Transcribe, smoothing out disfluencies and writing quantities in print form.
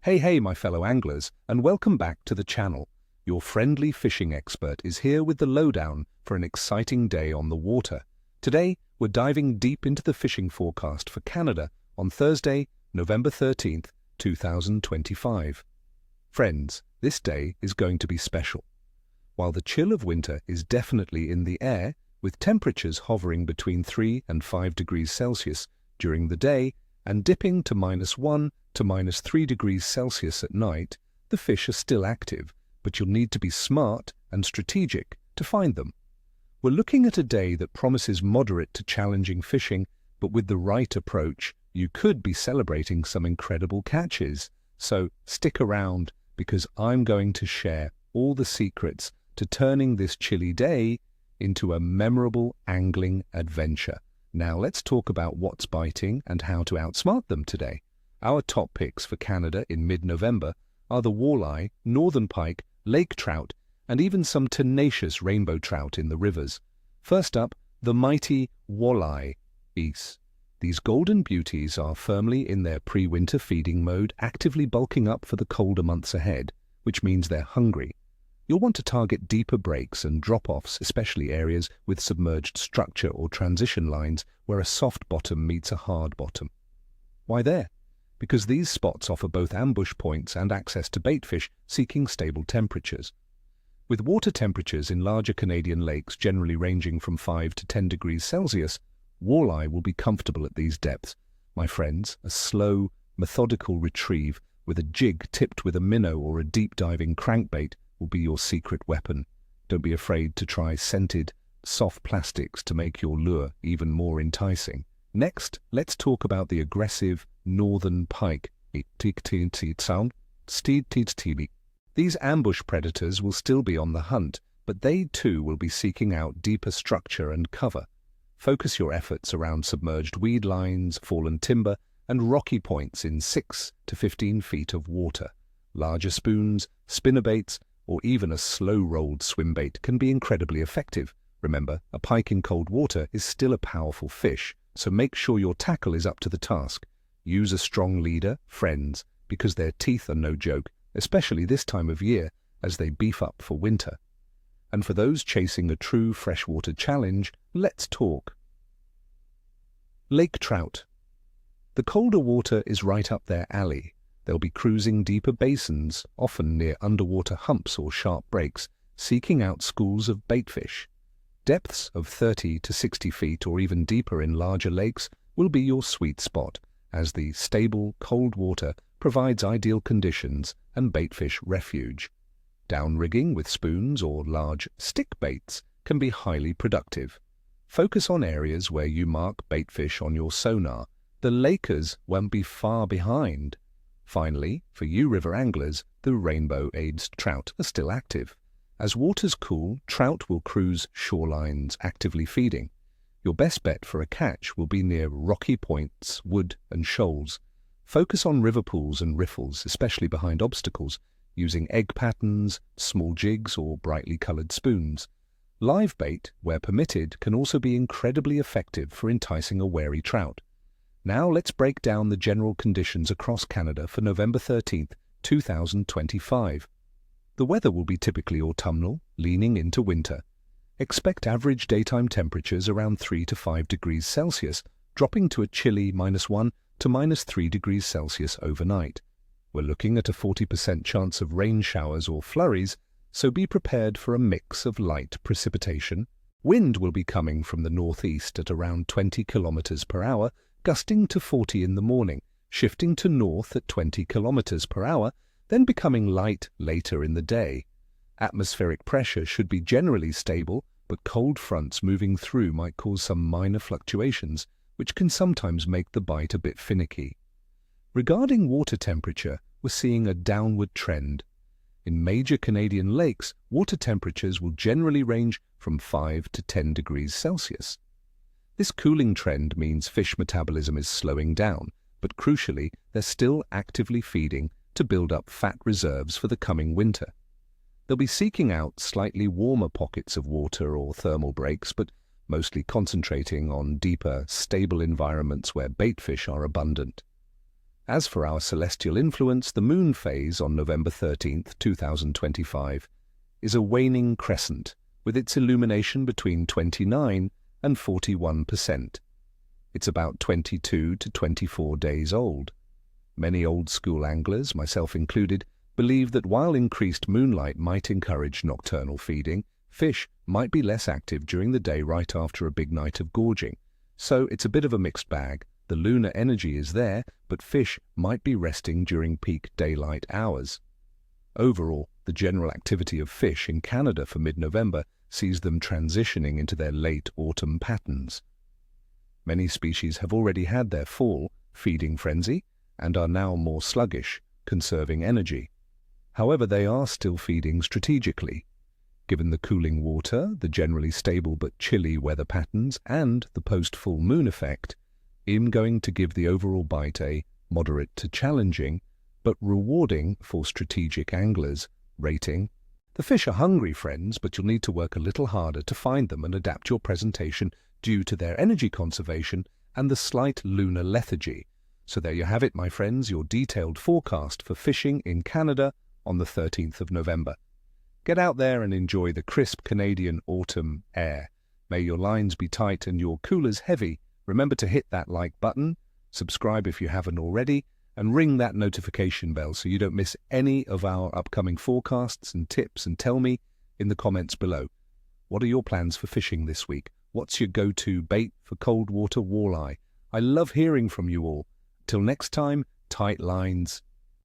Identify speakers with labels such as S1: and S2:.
S1: Hey my fellow anglers, and welcome back to the channel. Your friendly fishing expert is here with the lowdown for an exciting day on the water. Today, we're diving deep into the fishing forecast for Canada on Thursday, November 13th, 2025. Friends, this day is going to be special. While the chill of winter is definitely in the air, with temperatures hovering between 3 and 5 degrees Celsius during the day and dipping to -1 to -3 degrees Celsius at night, the fish are still active, but you'll need to be smart and strategic to find them. We're looking at a day that promises moderate to challenging fishing, but with the right approach, you could be celebrating some incredible catches. So stick around, because I'm going to share all the secrets to turning this chilly day into a memorable angling adventure. Now let's talk about what's biting and how to outsmart them today. Our top picks for Canada in mid-November are the walleye, northern pike, lake trout, and even some tenacious rainbow trout in the rivers. First up, the mighty walleye geese. These golden beauties are firmly in their pre-winter feeding mode, actively bulking up for the colder months ahead, which means they're hungry. You'll want to target deeper breaks and drop-offs, especially areas with submerged structure or transition lines where a soft bottom meets a hard bottom. Why there? Because these spots offer both ambush points and access to baitfish seeking stable temperatures. With water temperatures in larger Canadian lakes generally ranging from 5 to 10 degrees Celsius, walleye will be comfortable at these depths. My friends, a slow, methodical retrieve with a jig tipped with a minnow or a deep-diving crankbait will be your secret weapon. Don't be afraid to try scented, soft plastics to make your lure even more enticing. Next, let's talk about the aggressive northern pike. These ambush predators will still be on the hunt, but they too will be seeking out deeper structure and cover. Focus your efforts around submerged weed lines, fallen timber, and rocky points in 6 to 15 feet of water. Larger spoons, spinnerbaits, or even a slow-rolled swimbait can be incredibly effective. Remember, a pike in cold water is still a powerful fish, so make sure your tackle is up to the task. Use a strong leader, friends, because their teeth are no joke, especially this time of year as they beef up for winter. And for those chasing a true freshwater challenge, let's talk lake trout. The colder water is right up their alley. They'll be cruising deeper basins, often near underwater humps or sharp breaks, seeking out schools of baitfish. Depths of 30 to 60 feet or even deeper in larger lakes will be your sweet spot, as the stable, cold water provides ideal conditions and baitfish refuge. Downrigging with spoons or large stick baits can be highly productive. Focus on areas where you mark baitfish on your sonar. The lakers won't be far behind. Finally, for you river anglers, the rainbow-aged trout are still active. As waters cool, trout will cruise shorelines, actively feeding. Your best bet for a catch will be near rocky points, wood, and shoals. Focus on river pools and riffles, especially behind obstacles, using egg patterns, small jigs, or brightly colored spoons. Live bait, where permitted, can also be incredibly effective for enticing a wary trout. Now let's break down the general conditions across Canada for November 13th, 2025. The weather will be typically autumnal, leaning into winter. Expect average daytime temperatures around 3 to 5 degrees Celsius, dropping to a chilly -1 to -3 degrees Celsius overnight. We're looking at a 40% chance of rain showers or flurries, so be prepared for a mix of light precipitation. Wind will be coming from the northeast at around 20 kilometers per hour, gusting to 40 in the morning, shifting to north at 20 kilometers per hour, then becoming light later in the day. Atmospheric pressure should be generally stable, but cold fronts moving through might cause some minor fluctuations, which can sometimes make the bite a bit finicky. Regarding water temperature, we're seeing a downward trend. In major Canadian lakes, water temperatures will generally range from 5 to 10 degrees Celsius. This cooling trend means fish metabolism is slowing down, but crucially, they're still actively feeding to build up fat reserves for the coming winter. They'll be seeking out slightly warmer pockets of water or thermal breaks, but mostly concentrating on deeper, stable environments where baitfish are abundant. As for our celestial influence, the moon phase on November 13th, 2025, is a waning crescent, with its illumination between 29 and 41%. It's about 22 to 24 days old. Many old-school anglers, myself included, believe that while increased moonlight might encourage nocturnal feeding, fish might be less active during the day right after a big night of gorging. So it's a bit of a mixed bag. The lunar energy is there, but fish might be resting during peak daylight hours. Overall, the general activity of fish in Canada for mid-November sees them transitioning into their late autumn patterns. Many species have already had their fall feeding frenzy and are now more sluggish, conserving energy. However, they are still feeding strategically. Given the cooling water, the generally stable but chilly weather patterns, and the post-full moon effect, I'm going to give the overall bite a moderate to challenging, but rewarding for strategic anglers rating. The fish are hungry, friends, but you'll need to work a little harder to find them and adapt your presentation due to their energy conservation and the slight lunar lethargy. So there you have it, my friends, your detailed forecast for fishing in Canada on the 13th of November. Get out there and enjoy the crisp Canadian autumn air. May your lines be tight and your coolers heavy. Remember to hit that like button, subscribe if you haven't already, and ring that notification bell so you don't miss any of our upcoming forecasts and tips, and tell me in the comments below, what are your plans for fishing this week? What's your go-to bait for cold water walleye? I love hearing from you all. Till next time, tight lines.